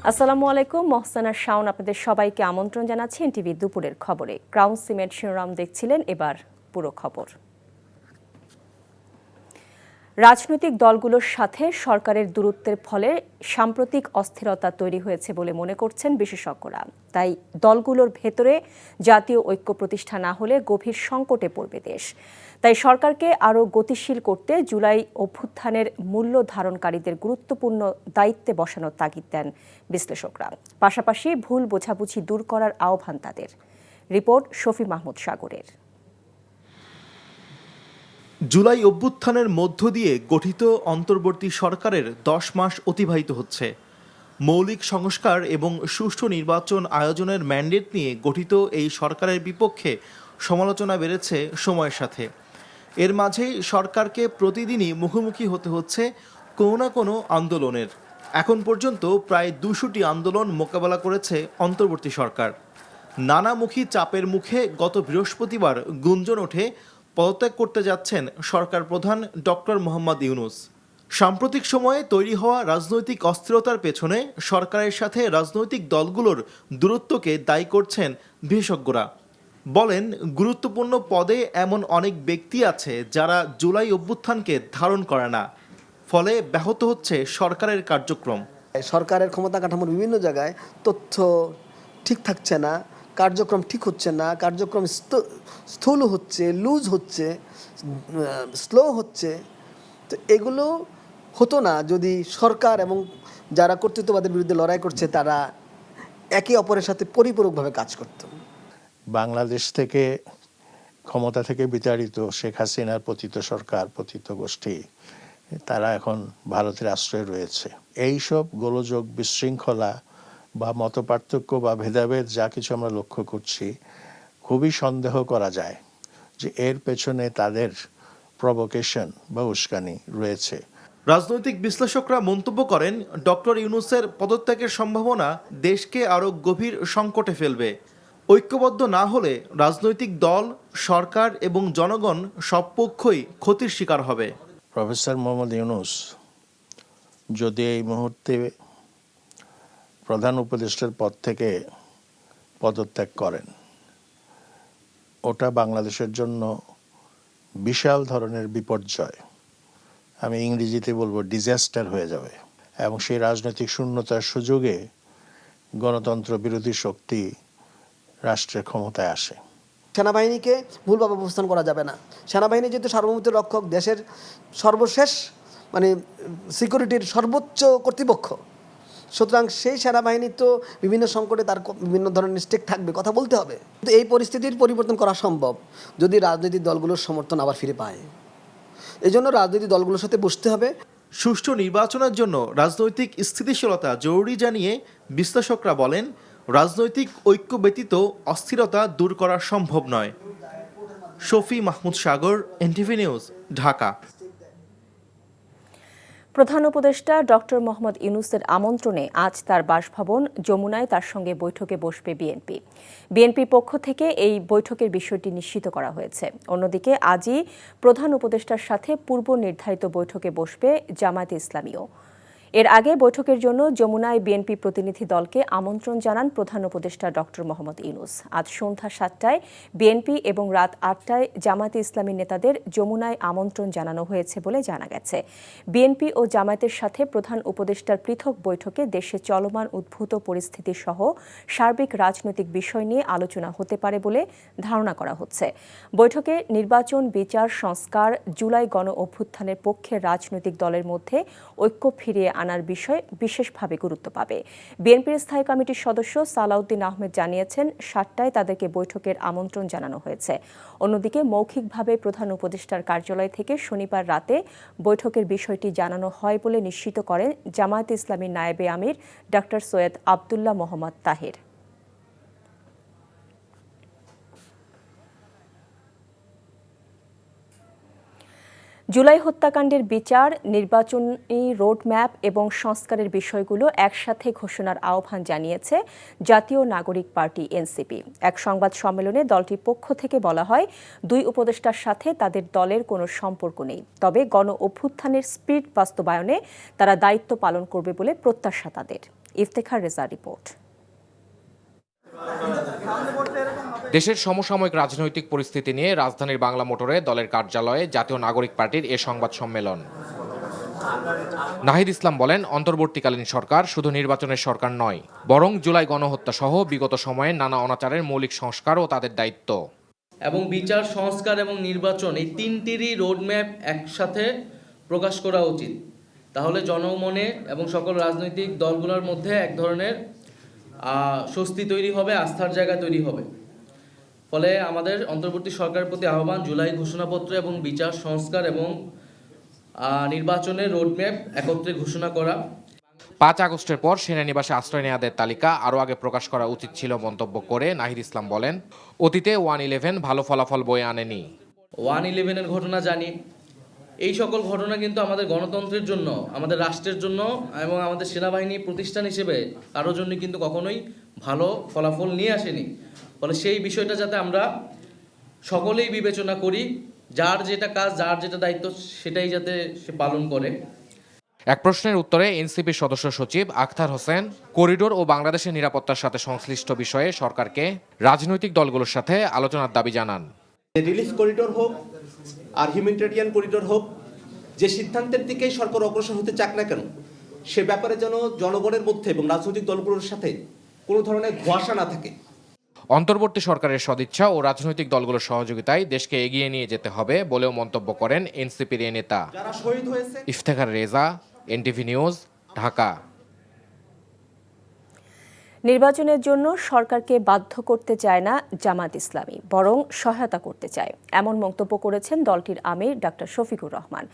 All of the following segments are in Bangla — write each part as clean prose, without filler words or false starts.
আসসালামু আলাইকুম, মহসানা শাওন আপনাদের সবাইকে আমন্ত্রণ জানাচ্ছি এনটিভি দুপুরের খবরে। ক্রাউন সিমেন্ট শিরোনাম দেখছিলেন, এবার পুরো খবর। রাজনৈতিক দলগুলোর সাথে সরকারের দূরত্বের ফলে সাম্প্রতিক অস্থিরতা তৈরি হয়েছে বলে মনে করছেন বিশেষজ্ঞরা। তাই দলগুলোর ভেতরে জাতীয় ঐক্য প্রতিষ্ঠা না হলে গভীর সংকটে পড়বে দেশ। তাই সরকারকে আরও গতিশীল করতে জুলাই অভ্যুত্থানের মূল্য ধারণকারীদের গুরুত্বপূর্ণ দায়িত্বে বসানোর তাগিদ দেন বিশ্লেষকরা। পাশাপাশি ভুল বোঝাবুঝি দূর করার আহ্বান তাদের। রিপোর্ট শফি মাহমুদ সাগরের। জুলাই অভ্যুত্থানের মধ্য দিয়ে গঠিত অন্তর্বর্তী সরকারের 10 মাস অতিবাহিত হচ্ছে। মৌলিক সংস্কার এবং সুষ্ঠু নির্বাচন আয়োজনের ম্যান্ডেট নিয়ে গঠিত এই সরকারের বিপক্ষে সমালোচনা বেড়েছে সময়ের সাথে। এর মাঝেই সরকারকে প্রতিদিনই মুখোমুখি হতে হচ্ছে কোনো না কোনো আন্দোলনের। এখন পর্যন্ত প্রায় 200টি আন্দোলন মোকাবেলা করেছে অন্তর্বর্তী সরকার। নানামুখী চাপের মুখে গত বৃহস্পতিবার গুঞ্জন ওঠে পদত্যাগ করতে যাচ্ছেন সরকার প্রধান ডক্টর মোহাম্মদ ইউনূস। সাম্প্রতিক সময়ে তৈরি হওয়া রাজনৈতিক অস্থিরতার পেছনে সরকারের সাথে রাজনৈতিক দলগুলোর দূরত্বকে দায়ী করছেন বিশেষজ্ঞরা। বলেন, গুরুত্বপূর্ণ পদে এমন অনেক ব্যক্তি আছে যারা জুলাই অভ্যুত্থানকে ধারণ করে না, ফলে ব্যাহত হচ্ছে সরকারের কার্যক্রম। সরকারের ক্ষমতা কাঠামোর বিভিন্ন জায়গায় তথ্য ঠিক থাকছে না, কার্যক্রম ঠিক হচ্ছে না, কার্যক্রম স্থূল হচ্ছে, লুজ হচ্ছে, স্লো হচ্ছে। তো এগুলো হতো না যদি সরকার এবং যারা কর্তৃত্ববাদের বিরুদ্ধে লড়াই করছে তারা একে অপরের সাথে পরিপূরকভাবে কাজ করত। বাংলাদেশ থেকে ক্ষমতা থেকে বিতাড়িত শেখ হাসিনার পতিত সরকার, পতিত গোষ্ঠী, তারা এখন ভারতের আশ্রয়ে রয়েছে। এইসব গোলযোগ, বিশৃঙ্খলা বা মতপার্থক্য বা ভেদাভেদ যা কিছু আমরা লক্ষ্য করছি, খুবই সন্দেহ করা যায় যে এর পেছনে তাদের প্রভোকেশন বা উস্কানি রয়েছে। রাজনৈতিক বিশ্লেষকরা মন্তব্য করেন, ডক্টর ইউনূসের পদত্যাগের সম্ভাবনা দেশকে আরও গভীর সংকটে ফেলবে। ঐক্যবদ্ধ না হলে রাজনৈতিক দল, সরকার এবং জনগণ সব পক্ষই ক্ষতির শিকার হবে। প্রফেসর মোহাম্মদ ইউনূস যদি এই মুহূর্তে প্রধান উপদেষ্টার পদ থেকে পদত্যাগ করেন, ওটা বাংলাদেশের জন্য বিশাল ধরনের বিপর্যয়, আমি ইংরেজিতে বলবো ডিজাস্টার হয়ে যাবে। এবং সেই রাজনৈতিক শূন্যতার সুযোগে গণতন্ত্র বিরোধী শক্তি রাষ্ট্রের ক্ষমতায় আসে। সেনাবাহিনীকে ভুলভাবে উপস্থান করা যাবে না। সেনাবাহিনী যেহেতু সার্বভৌমত্বের রক্ষক, দেশের সর্বশেষ সিকিউরিটির সর্বোচ্চ কর্তৃপক্ষ, সুতরাং সেই সেনাবাহিনী তো বিভিন্ন সংকটে তার বিভিন্ন ধরনের স্টেক থাকবে, কথা বলতে হবে। কিন্তু এই পরিস্থিতির পরিবর্তন করা সম্ভব যদি রাজনৈতিক দলগুলোর সমর্থন আবার ফিরে পায়। এই জন্য রাজনৈতিক দলগুলোর সাথে বসতে হবে। সুষ্ঠু নির্বাচনের জন্য রাজনৈতিক স্থিতিশীলতা জরুরি জানিয়ে বিশ্লেষকরা বলেন, রাজনৈতিক ঐক্য ব্যতীত অস্থিরতা দূর করা সম্ভব নয়। শফি মাহমুদ সাগর, এনটিভি নিউজ, ঢাকা। প্রধান উপদেষ্টা ডক্টর মোহাম্মদ ইউনূসের আমন্ত্রণে আজ তার বাসভবন যমুনায় তার সঙ্গে বৈঠকে বসবে বিএনপি। বিএনপির পক্ষ থেকে এই বৈঠকের বিষয়টি নিশ্চিত করা হয়েছে। অন্যদিকে আজই প্রধান উপদেষ্টার সাথে পূর্ব নির্ধারিত বৈঠকে বসবে জামায়াতে ইসলামীও। এর আগে বৈঠকের জন্য যমুনায় বিএনপি প্রতিনিধি দলকে আমন্ত্রণ জানান প্রধান উপদেষ্টা ডক্টর মোহাম্মদ ইউনূস। আজ সন্ধ্যা 7টায় বিএনপি এবং রাত 8টায় জামায়াতে ইসলামী নেতাদের যমুনায় আমন্ত্রণ জানানো হয়েছে বলে জানা গেছে। বিএনপি ও জামায়াতের সাথে প্রধান উপদেষ্টার পৃথক বৈঠকে দেশে চলমান উদ্ভূত পরিস্থিতি সহ সার্বিক রাজনৈতিক বিষয় নিয়ে আলোচনা হতে পারে বলে ধারণা করা হচ্ছে। বৈঠকে নির্বাচন, বিচার, সংস্কার, জুলাই গণ অভ্যুত্থানের পক্ষের রাজনৈতিক দলের মধ্যে ঐক্য ফিরিয়ে আনার বিষয় বিশেষভাবে গুরুত্ব পাবে। বিএনপির স্থায়ী কমিটির সদস্য সালাউদ্দিন আহমেদ জানিয়েছেন, 7টায় তাদেরকে বৈঠকের আমন্ত্রণ জানানো হয়েছে। অন্যদিকে মৌখিকভাবে প্রধান উপদেষ্টার কার্যালয় থেকে শনিবার রাতে বৈঠকের বিষয়টি জানানো হয় বলে নিশ্চিত করেন জামায়াতে ইসলামীর নায়েবে আমির ডক্টর সৈয়দ আবদুল্লাহ মোহাম্মদ তাহের। জুলাই হত্যাকাণ্ডের বিচার, নির্বাচনী রোডম্যাপ এবং সংস্কারের বিষয়গুলো একসাথে ঘোষণার আহ্বান জানিয়েছে জাতীয় নাগরিক পার্টি এনসিপি। এক সংবাদ সম্মেলনে দলটির পক্ষ থেকে বলা হয়, দুই উপদেষ্টার সাথে তাদের দলের কোনো সম্পর্ক নেই, তবে গণ অভ্যুত্থানের স্পিরিট বাস্তবায়নে তারা দায়িত্ব পালন করবে বলে প্রত্যাশা তাদের। ইফতেখার রেজার রিপোর্ট। দেশের সমসাময়িক রাজনৈতিক পরিস্থিতি নিয়ে রাজধানীর বাংলা মোটরে দলের কার্যালয়ে জাতীয় নাগরিক পার্টির এ সংবাদ সম্মেলন। নাহিদ ইসলাম বলেন, অন্তর্বর্তীকালীন সরকার শুধু নির্বাচনের সরকার নয়, বরং জুলাই গণহত্যা সহ বিগত সময়ে নানা অনাচারের মৌলিক সংস্কারও তাদের দায়িত্ব। এবং বিচার, সংস্কার এবং নির্বাচন এই তিনটিরই রোডম্যাপ একসাথে প্রকাশ করা উচিত। তাহলে জনমনে এবং সকল রাজনৈতিক দলগুলোর মধ্যে এক ধরনের স্বস্তি তৈরি হবে, আস্থার জায়গা তৈরি হবে। ফলে আমাদের অন্তর্বর্তী সরকারের প্রতি আহ্বান, জুলাই ঘোষণাপত্র এবং বিচার, সংস্কার এবং নির্বাচনের রোডম্যাপ একত্রে ঘোষণা করা। 5 আগস্টের পর সেনানিবাসে আশ্রয় নেওয়াদের তালিকা আরও আগে প্রকাশ করা উচিত ছিল মন্তব্য করে নাহিদ ইসলাম বলেন, অতীতে 1-11 ভালো ফলাফল বয়ে আনেনি। 1-11-এর ঘটনা জানি। এই সকল ঘটনা কিন্তু আমাদের গণতন্ত্রের জন্য, আমাদের রাষ্ট্রের জন্য এবং আমাদের সেনাবাহিনী প্রতিষ্ঠান হিসেবে কারোর জন্য কিন্তু কখনোই ভালো ফলাফল নিয়ে আসেনি। ফলে সেই বিষয়টা যাতে আমরা সকলেই বিবেচনা করি, যার যেটা কাজ, যার যেটা দায়িত্ব সেটাই যাতে সে পালন করে। এক প্রশ্নের উত্তরে এনসিপির সদস্য সচিব আখতার হোসেন করিডোর ও বাংলাদেশের নিরাপত্তার সাথে সংশ্লিষ্ট বিষয়ে সরকারকে রাজনৈতিক দলগুলোর সাথে আলোচনার দাবি জানান। রিলিফ করিডোর হোক আর হিউম্যানিটেরিয়ান করিডোর হোক, যে সিদ্ধান্তের দিকেই সরকার অগ্রসর হতে চাক না কেন, সে ব্যাপারে যেন জনগণের মধ্যে এবং রাজনৈতিক দলগুলোর সাথে কোনো ধরনের ধোঁয়াশা না থাকে। অন্তর্বর্তী সরকারের সদিচ্ছা ও রাজনৈতিক দলগুলোর সহযোগিতায় দেশকে এগিয়ে নিয়ে যেতে হবে বলেও মন্তব্য করেন এনসিপির এই নেতা। যারা শহীদ হয়েছে। Iftekhar Reza, NTV news, Dhaka. নির্বাচনের জন্য সরকারকে বাধ্য করতে চায় না জামাত ইসলামী, বরং সহায়তা করতে চায়, এমন মন্তব্য করেছেন দলটির আমির ডাক্তার শফিকুর রহমান।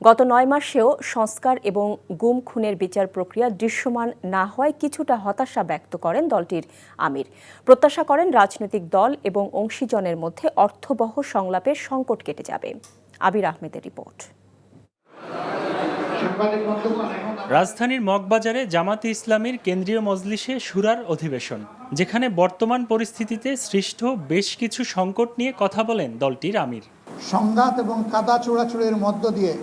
গত 9 মাসেও সংস্কার এবং গুম খুনের বিচার প্রক্রিয়া দৃশ্যমান না হওয়ায় কিছুটা হতাশা ব্যক্ত করেন দলটির আমির। প্রত্যাশা করেন রাজনৈতিক দল এবং অংশীজনের মধ্যে অর্থবহ সংলাপের সংকট কেটে যাবে। আবির আহমেদের রিপোর্ট। রাজধানীর মগবাজারে জামাতে ইসলামীর কেন্দ্রীয় মজলিসে শুরার অধিবেশন, যেখানে বর্তমান পরিস্থিতিতে সৃষ্ট বেশ কিছু সংকট নিয়ে কথা বলেন দলটির আমির। সংঘাত এবং কাদা চূড়াচুড়ির মধ্য দিয়ে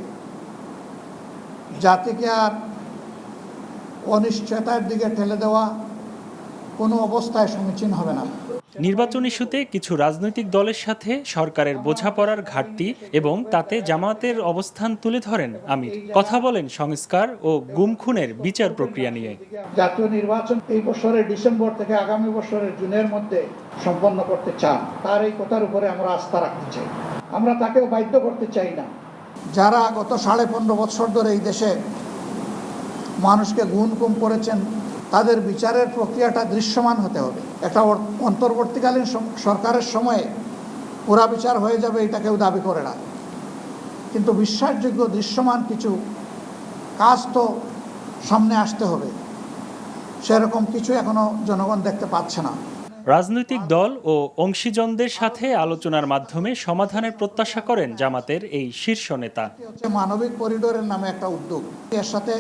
জাতিকে আর অনিশ্চয়তার দিকে ঠেলে দেওয়া কোনো অবস্থায় সমীচীন হবে না। নির্বাচন ইস্যুতে কিছু রাজনৈতিক দলের সাথে সরকারের বোঝাপড়ার ঘাটতি এবং তাতে জামায়াতের অবস্থান তুলে ধরেন আমির। কথা বলেন সংস্কার ও গুম খুনের বিচার প্রক্রিয়া নিয়ে। জাতীয় নির্বাচন এই বছরের ডিসেম্বর থেকে আগামী বছরের জুনের মধ্যে সম্পন্ন করতে চান, তার এই কথার উপরে আমরা আস্থা রাখতে চাই। আমরা তাকেও বাধ্য করতে চাই না। যারা গত 15.5 বছর ধরে এই দেশে মানুষকে গুম করেছেন, তাদের বিচারের প্রক্রিয়াটা দৃশ্যমান হতে হবে। একটা অন্তর্বর্তীকালীন সরকারের সময়ে পুরা বিচার হয়ে যাবে এটা কেউ দাবি করে না, কিন্তু বিশ্বাসযোগ্য দৃশ্যমান কিছু কাজ তো সামনে আসতে হবে। সেরকম কিছু এখনো জনগণ দেখতে পাচ্ছে না। রাজনৈতিক দল ও অংশীজনদের সাথে আলোচনার মাধ্যমে সমাধানের প্রত্যাশা করেন জামাতের এই শীর্ষ নেতা। মানবিক করিডোরের নামে একটা উদ্যোগ, এর সাথে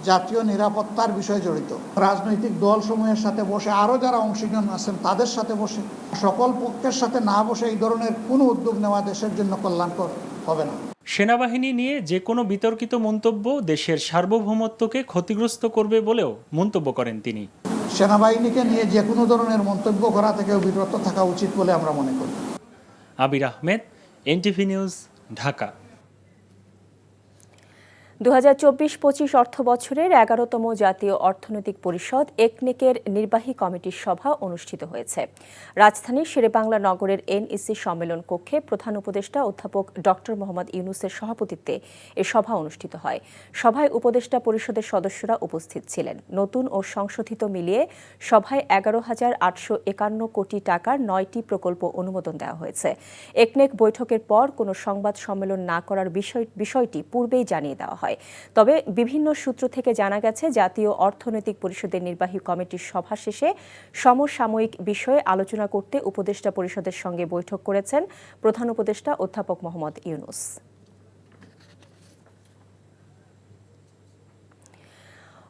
জাতীয় নিরাপত্তার বিষয় জড়িত। রাজনৈতিক দলসমূহের সাথে বসে, আরও যারা অংশীজন আছেন তাদের সাথে বসে, সকল পক্ষের সাথে না বসে এই ধরনের কোনো উদ্যোগ নেওয়া দেশের জন্য কল্যাণকর হবে না। সেনাবাহিনী নিয়ে যে কোনো বিতর্কিত মন্তব্য দেশের সার্বভৌমত্বকে ক্ষতিগ্রস্ত করবে বলেও মন্তব্য করেন তিনি। সেনাবাহিনীকে নিয়ে যে কোনো ধরনের মন্তব্য করা থেকেও বিরত থাকা উচিত বলে আমরা মনে করি। আবির আহমেদ, এনটিভি নিউজ, ঢাকা। 2024-25 অর্থ বছরের 11তম জাতীয় অর্থনৈতিক পরিষদ একনেকের নির্বাহী কমিটির সভা অনুষ্ঠিত হয়েছে। রাজধানীর শেরেবাংলা নগরের এনইসি সম্মেলন কক্ষে প্রধান উপদেষ্টা অধ্যাপক ডক্টর মোহাম্মদ ইউনূসের সভাপতিত্বে এ সভা অনুষ্ঠিত হয়। সভায় উপদেষ্টা পরিষদের সদস্যরা উপস্থিত ছিলেন। নতুন ও সংশোধিত মিলিয়ে সভায় 11,851 কোটি টাকার 9টি প্রকল্প অনুমোদন দেওয়া হয়েছে। একনেক বৈঠকের পর কোনো সংবাদ সম্মেলন না করার বিষয়টি পূর্বেই জানিয়ে দেওয়া হয়। তবে বিভিন্ন সূত্র থেকে জানা গেছে, জাতীয় অর্থনৈতিক পরিষদের নির্বাহী কমিটির সভা শেষে সমসাময়িক বিষয়ে আলোচনা করতে উপদেষ্টা পরিষদের সঙ্গে বৈঠক করেছেন প্রধান উপদেষ্টা অধ্যাপক মোহাম্মদ ইউনূস।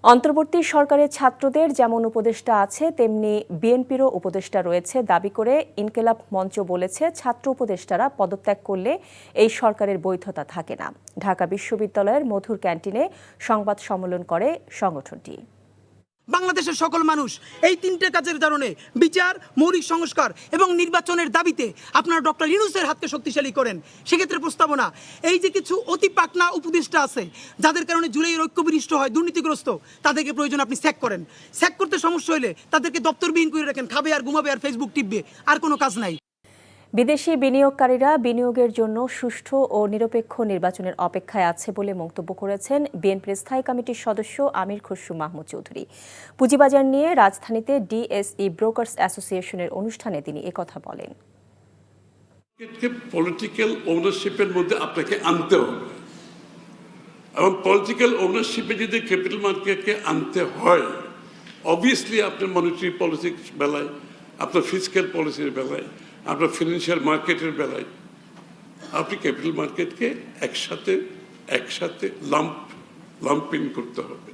অন্তর্বর্তী সরকারের ছাত্রদের যেমন উপদেষ্টা আছে, তেমনি বিএনপিরও উপদেষ্টা রয়েছে দাবি করে ইনকিলাব মঞ্চ বলেছে, ছাত্র উপদেষ্টারা পদত্যাগ করলে এই সরকারের বৈধতা থাকে না। ঢাকা বিশ্ববিদ্যালয়ের মধুর ক্যান্টিনে সংবাদ সম্মেলন করে সংগঠনটি। বাংলাদেশের সকল মানুষ এই তিনটে কাজের কারণে বিচার, মৌলিক সংস্কার এবং নির্বাচনের দাবিতে আপনারা ডক্টর ইউনূসের হাতকে শক্তিশালী করেন। সেক্ষেত্রে প্রস্তাবনা, এই যে কিছু অতি পাকনা উপদেষ্টা আছে যাদের কারণে জুলাইয়ের ঐক্য বিনষ্ট হয়, দুর্নীতিগ্রস্ত, তাদেরকে প্রয়োজন আপনি স্যাক করেন। স্যাক করতে সমস্যা হলে তাদেরকে দপ্তরবিহীন করে রাখেন, খাবে আর ঘুমাবে আর ফেসবুক টিপবে, আর কোনো কাজ নাই। বিদেশি বিনিয়োগকারীরা বিনিয়োগের জন্য সুষ্ঠু ও নিরপেক্ষ নির্বাচনের অপেক্ষায় আছে বলে মন্তব্য করেছেন বিএনপির স্থায়ী কমিটির সদস্য আমির খসরু মাহমুদ চৌধুরী। পুঁজিবাজার নিয়ে রাজধানীতে ডিএসই ব্রোকার্স অ্যাসোসিয়েশনের অনুষ্ঠানে তিনি একথা বলেন। পলিটিক্যাল ওনারশিপের মধ্যে আপনাকে আনতে হবে, এবং পলিটিক্যাল ওনারশিপে যদি ক্যাপিটাল মার্কেটকে আনতে হয়, অবভিয়াসলি আপনার মনিটারি পলিসির বেলায়, আপনার ফিসক্যাল পলিসির বেলায়, আপনার ফিনান্সিয়াল মার্কেটের বেলায় আপনি ক্যাপিটাল মার্কেটকে একসাথে লাম্পিং করতে হবে।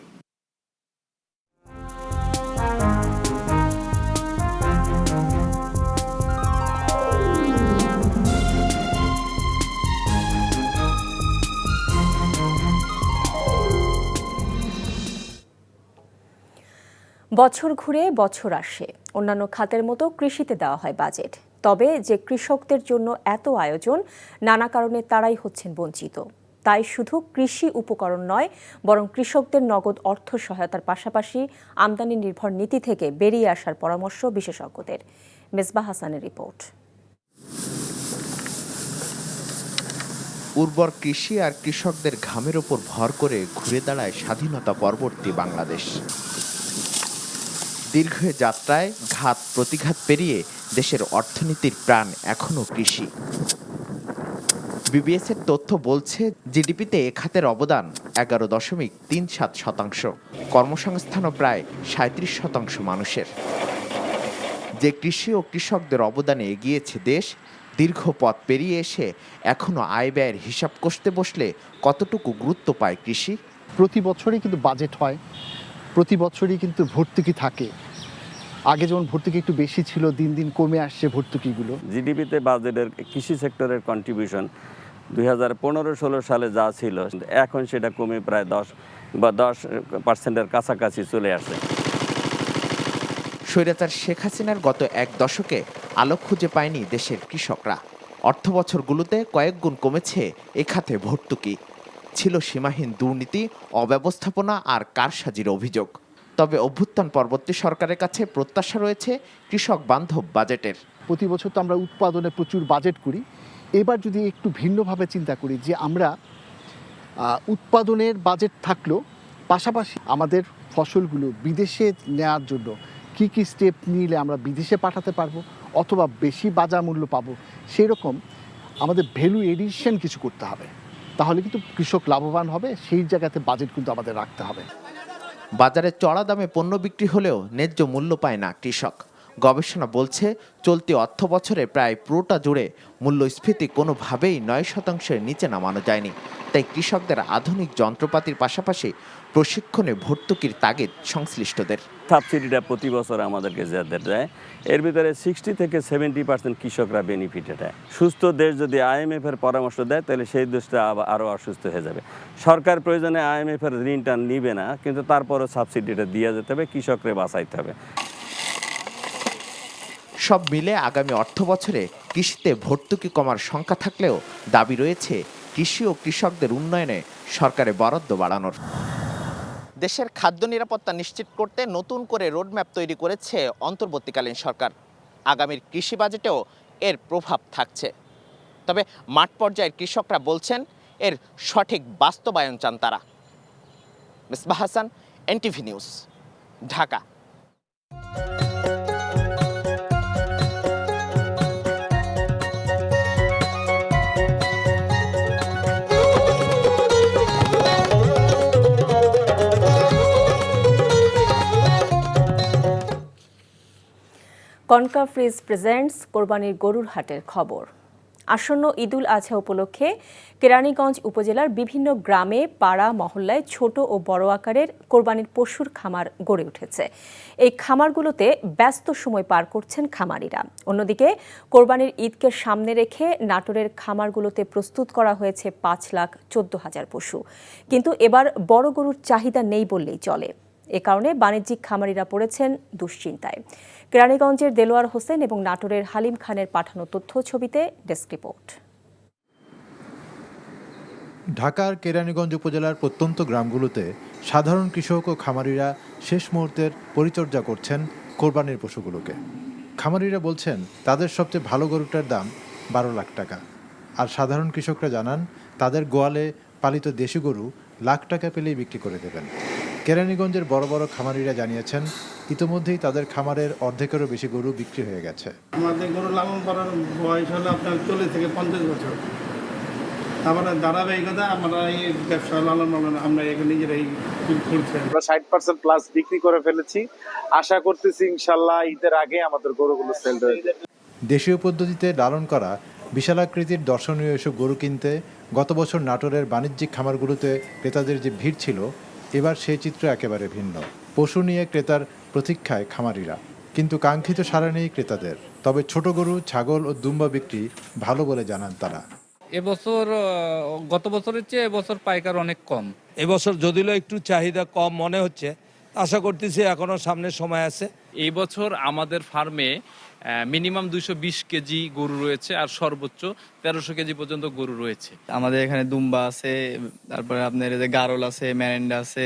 বছর ঘুরে বছর আসে, অন্যান্য খাতের মতো কৃষিতে দেওয়া হয় বাজেট। তবে যে কৃষকদের জন্য এত আয়োজন, নানা কারণে তারাই হচ্ছেন বঞ্চিত। তাই শুধু কৃষি উপকরণ নয়, বরং কৃষকদের নগদ অর্থ সহায়তার পাশাপাশি আমদানি নির্ভর নীতি থেকে বেরিয়ে আসার পরামর্শ বিশেষজ্ঞদের। মেজবাহ হাসানের রিপোর্ট। উর্বর কৃষি আর কৃষকদের ঘামের ওপর ভর করে ঘুরে দাঁড়ায় স্বাধীনতা পরবর্তী বাংলাদেশ। দীর্ঘ যাত্রায় ঘাত প্রতিঘাত পেরিয়ে দেশের অর্থনীতির প্রাণ এখনও কৃষি। বিবিএসের তথ্য বলছে, জিডিপিতে এ খাতের অবদান 11.37%, কর্মসংস্থানও প্রায় 37% মানুষের। যে কৃষি ও কৃষকদের অবদানে এগিয়েছে দেশ, দীর্ঘ পথ পেরিয়ে এসে এখনও আয় ব্যয়ের হিসাব কষতে বসলে কতটুকু গুরুত্ব পায় কৃষি? প্রতি বছরই কিন্তু বাজেট হয়, প্রতি বছরই কিন্তু ভর্তুকি থাকে। আগে যেমন ভর্তুকি একটু বেশি ছিল, দিন দিন কমে আসছে ভর্তুকিগুলো। জিডিপিতে বাজেটের কৃষি সেক্টরের কন্ট্রিবিউশন 2015-16 সালে যা ছিল, এখন সেটা কমে প্রায় 10% কাছাকাছি চলে আসে। স্বৈরাচার শেখ হাসিনার গত এক দশকে আলো খুঁজে পায়নি দেশের কৃষকরা। অর্থ বছরগুলোতে কয়েক গুণ কমেছে এ খাতে ভর্তুকি। ছিল সীমাহীন দুর্নীতি, অব্যবস্থাপনা আর কারসাজির অভিযোগ। তবে অভ্যুত্থান পরবর্তী সরকারের কাছে প্রত্যাশা রয়েছে কৃষক বান্ধব বাজেটের। প্রতি বছর তো আমরা উৎপাদনে প্রচুর বাজেট করি, এবার যদি একটু ভিন্নভাবে চিন্তা করি যে আমরা উৎপাদনের বাজেট থাকলেও পাশাপাশি আমাদের ফসলগুলো বিদেশে নেওয়ার জন্য কি কি স্টেপ নিলে আমরা বিদেশে পাঠাতে পারবো অথবা বেশি বাজার মূল্য পাবো, সেরকম আমাদের ভ্যালু এডিশন কিছু করতে হবে। তাহলে কিন্তু কৃষক লাভবান হবে, সেই জায়গাতে বাজেট কিন্তু আমাদের রাখতে হবে। বাজারে চড়া দামে পণ্য বিক্রি হলেও ন্যায্য মূল্য পায় না কৃষক। গবেষণা বলছে, চলতি অর্থ বছরে প্রায় পুরোটা জুড়ে মূল্যস্ফীতি কোনোভাবেই 9%-এর নিচে নামানো যায়নি। তাই কৃষকদের আধুনিক যন্ত্রপাতির পাশাপাশি প্রশিক্ষণে ভর্তুকির তাগিদ সংশ্লিষ্টদের। সাবসিডিটা প্রতি বছর আমাদেরকে যাদের দেয়, এর ভিতরে 60 থেকে 70% কৃষকরা বেনিফিটে দেয়। সুস্থ দেশ যদি IMF এর পরামর্শ দেয়, তাহলে সেই দেশটা আরও অসুস্থ হয়ে যাবে। সরকার প্রয়োজনে IMF এর ঋণটা নিবে না, কিন্তু তারপরও সাবসিডিটা দিয়ে যেতে হবে, কৃষকরে বাঁচাইতে হবে। সব মিলে আগামী অর্থ বছরে কৃষিতে ভর্তুকি কমার সংখ্যা থাকলেও দাবি রয়েছে কৃষি ও কৃষকদের উন্নয়নে সরকারের বরাদ্দ বাড়ানোর। দেশের খাদ্য নিরাপত্তা নিশ্চিত করতে নতুন করে রোডম্যাপ তৈরি করেছে অন্তর্বর্তীকালীন সরকার। আগামীর কৃষি বাজেটেও এর প্রভাব থাকছে। তবে মাঠ পর্যায়ের কৃষকরা বলছেন, এর সঠিক বাস্তবায়ন চান তারা। Mezbah Hasan, NTV news, Dhaka. Concha fridge presents কোরবানির গরুর হাটের খবর। আসন্ন ঈদুল আজহা উপলক্ষে কেরানীগঞ্জ উপজেলার বিভিন্ন গ্রামে, পাড়া, মহল্লায় ছোট ও বড় আকারের কোরবানির পশুর খামার গড়ে উঠেছে। এই খামারগুলোতে ব্যস্ত সময় পার করছেন খামারিরা। অন্যদিকে কোরবানির ঈদকে সামনে রেখে নাটোরের খামারগুলোতে প্রস্তুত করা হয়েছে 5,14,000 পশু। কিন্তু এবার বড় গরুর চাহিদা নেই বললেই চলে। এ কারণে বাণিজ্যিক খামারিরা পড়েছেন দুশ্চিন্তায়। কেরানীগঞ্জের দেলোয়ার হোসেন এবং নাটোরের হালিম খানের পাঠানো তথ্য ছবিতে ডেস্ক রিপোর্ট। ঢাকার কেরানীগঞ্জ উপজেলার প্রত্যন্ত গ্রামগুলোতে সাধারণ কৃষক ও খামারিরা শেষ মুহূর্তের পরিচর্যা করছেন কোরবানির পশুগুলোকে। খামারিরা বলছেন তাদের সবচেয়ে ভালো গরুটার দাম 12 লাখ টাকা। আর সাধারণ কৃষকরা জানান তাদের গোয়ালে পালিত দেশি গরু লাখ টাকা পেলেই বিক্রি করে দেবেন। কেরানীগঞ্জের বড় বড় খামারিরা জানিয়েছেন ইতোমধ্যেই তাদের খামারের অর্ধেকেরও বেশি গরু বিক্রি হয়ে গেছে। আমাদের গরু লালন করার বয়স হলো আপনার 40 থেকে 50 বছর। তারপরে ধারাবাহিকতা আমরা এই ব্যবসা লালন পালন আমরা এখানে নিজেরাই করছি। আমরা 60% প্লাস বিক্রি করে ফেলেছি। আশা করতেছি ইনশাল্লাহ ঈদের আগে আমাদের গরুগুলো সেল হয়ে যাবে। দেশীয় পদ্ধতিতে লালন করা বিশালাকৃতির দর্শনীয় এসব গরু কিনতে গত বছর নাটোরের বাণিজ্যিক খামারগুলোতে ক্রেতাদের যে ভিড় ছিল, এবার সেই চিত্র একেবারে ভিন্ন। পশু নিয়ে ক্রেতার প্রতীক্ষায় খামারিরা, কিন্তু কাঙ্ক্ষিত সাড়া নেই ক্রেতাদের। তবে ছোট গরু, ছাগল ও দুম্বা বিক্রি ভালো বলে জানান তারা। এবছর গত বছরের চেয়ে এবছর পাইকার অনেক কম। এবছর যদিও একটু চাহিদা কম মনে হচ্ছে, আশা করতেছি এখনো সামনে সময় আছে। এই বছর আমাদের ফার্মে মিনিমাম 220 কেজি গরু রয়েছে আর সর্বোচ্চ 1300 কেজি পর্যন্ত গরু রয়েছে। আমাদের এখানে দুম্বা আছে, তারপরে আপনার গারল আছে, ম্যারেন্ডা আছে।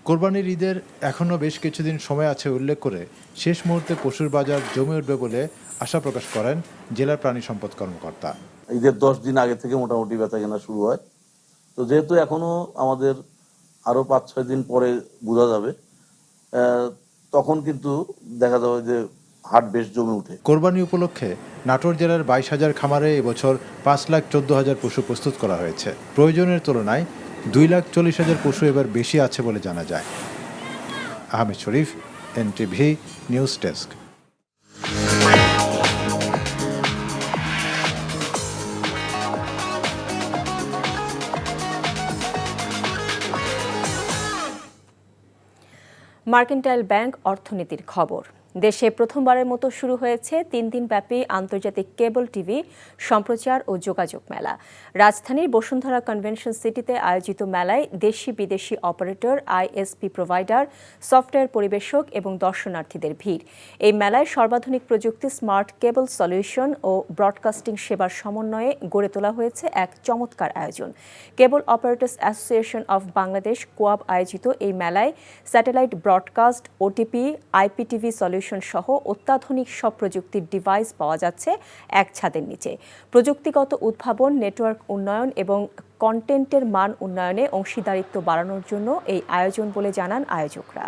কোরবানির ঈদের এখনও বেশ কিছুদিন সময় আছে উল্লেখ করে শেষ মুহূর্তে পশুর বাজার জমে উঠবে বলে আশা প্রকাশ করেন জেলা প্রাণী সম্পদ কর্মকর্তা। ঈদের 10 দিন আগে থেকে মোটামুটি বেচা কেনা শুরু হয়। তো যেহেতু এখনো আমাদের আরো 5-6 দিন পরে বোঝা যাবে, তখন কিন্তু দেখা যাবে যে হাট বেশ জমে উঠে। কোরবানি উপলক্ষে নাটোর জেলার 22,000 খামারে এবছর 5,14,000 পশু প্রস্তুত করা হয়েছে। প্রয়োজনের তুলনায় 2,40,000 পশু এবার বেশি আছে বলে জানা যায়। Ahmed Sharif, NTV news desk. Mercantile Bank অর্থনীতির খবর। দেশে প্রথমবারের মতো শুরু হয়েছে 3 দিনব্যাপী আন্তর্জাতিক কেবল টিভি সম্প্রচার ও যোগাযোগ মেলা। রাজধানীর বসুন্ধরা কনভেনশন সিটিতে আয়োজিত মেলায় দেশি বিদেশি অপারেটর, আইএসপি প্রোভাইডার, সফটওয়্যার পরিবেশক এবং দর্শনার্থীদের ভিড়। এই মেলায় সর্বাধুনিক প্রযুক্তি, স্মার্ট কেবল সলিউশন ও ব্রডকাস্টিং সেবার সমন্বয়ে গড়ে তোলা হয়েছে এক চমৎকার আয়োজন। কেবল অপারেটর্স অ্যাসোসিয়েশন অব বাংলাদেশ কোয়াব আয়োজিত এই মেলায় satellite broadcast, OTP, IPTV solution সহ অত্যাধুনিক সব প্রযুক্তির ডিভাইস পাওয়া যাচ্ছে এক ছাদের নিচে। প্রযুক্তিগত উদ্ভাবন, নেটওয়ার্ক উন্নয়ন এবং কন্টেন্টের মান উন্নয়নে অংশীদারিত্ব বাড়ানোর জন্য এই আয়োজন বলে জানান আয়োজকরা।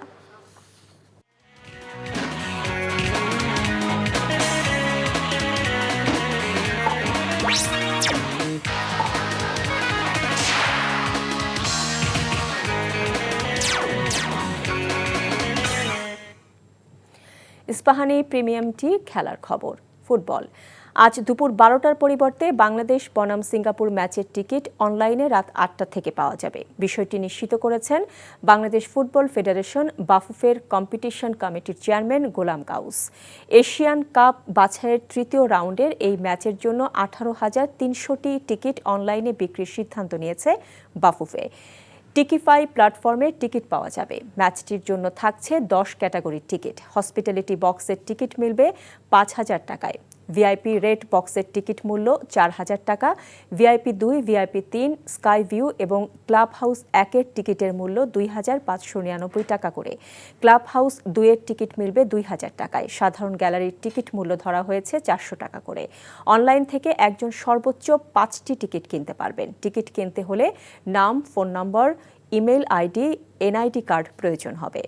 ইস্পাহানি প্রিমিয়াম টি খেলার খবর। ফুটবল। আজ দুপুর 12টার পরিবর্তে বাংলাদেশ বনাম সিঙ্গাপুর ম্যাচের টিকিট অনলাইনে রাত 8টা থেকে পাওয়া যাবে। বিষয়টি নিশ্চিত করেছেন বাংলাদেশ ফুটবল ফেডারেশন বাফুফের কম্পিটিশন কমিটির চেয়ারম্যান গোলাম গাউস। এশিয়ান কাপ বাছাইয়ের তৃতীয় রাউন্ডের এই ম্যাচের জন্য 18,300টি টিকিট অনলাইনে বিক্রির সিদ্ধান্ত নিয়েছে বাফুফে। টিকিফাই প্ল্যাটফর্মে টিকিট পাওয়া যাবে। ম্যাচটির জন্য থাকছে 10 ক্যাটাগরির টিকিট। হসপিটালিটি বক্সের টিকিট মিলবে 5,000 টাকায়। ভিআইপি রেড বক্সের টিকিট মূল্য 4,000 টাকা। ভিআইপি 2, ভিআইপি 3, স্কাই ভিউ এবং ক্লাব হাউস 1-এর টিকিটের মূল্য 2,599 টাকা করে। ক্লাব হাউস 2-এর টিকিট মিলবে 2,000 টাকায়। সাধারণ গ্যালারির টিকিট মূল্য ধরা হয়েছে 400 টাকা করে। অনলাইন থেকে একজন সর্বোচ্চ 5টি টিকিট কিনতে পারবেন। টিকিট কিনতে হলে নাম, ফোন নম্বর, ইমেল আইডি, এনআইডি কার্ড প্রয়োজন হবে।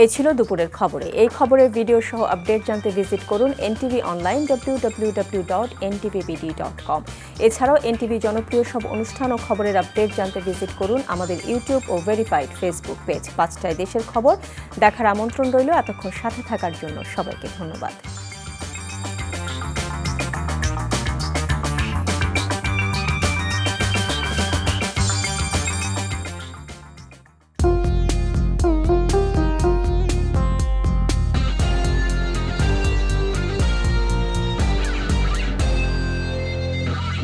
এই ছিল দুপুরের খবরে। এই খবরের ভিডিও সহ আপডেট জানতে ভিজিট করুন এনটিভি অনলাইন www.ntvbd.com। এছাড়াও এনটিভি জনপ্রিয় সব অনুষ্ঠান ও খবরের আপডেট জানতে ভিজিট করুন আমাদের ইউটিউব ও ভেরিফাইড ফেসবুক পেজ। 5টায় দেশের খবর দেখার আমন্ত্রণ রইল। এতক্ষণ সাথে থাকার জন্য সবাইকে ধন্যবাদ।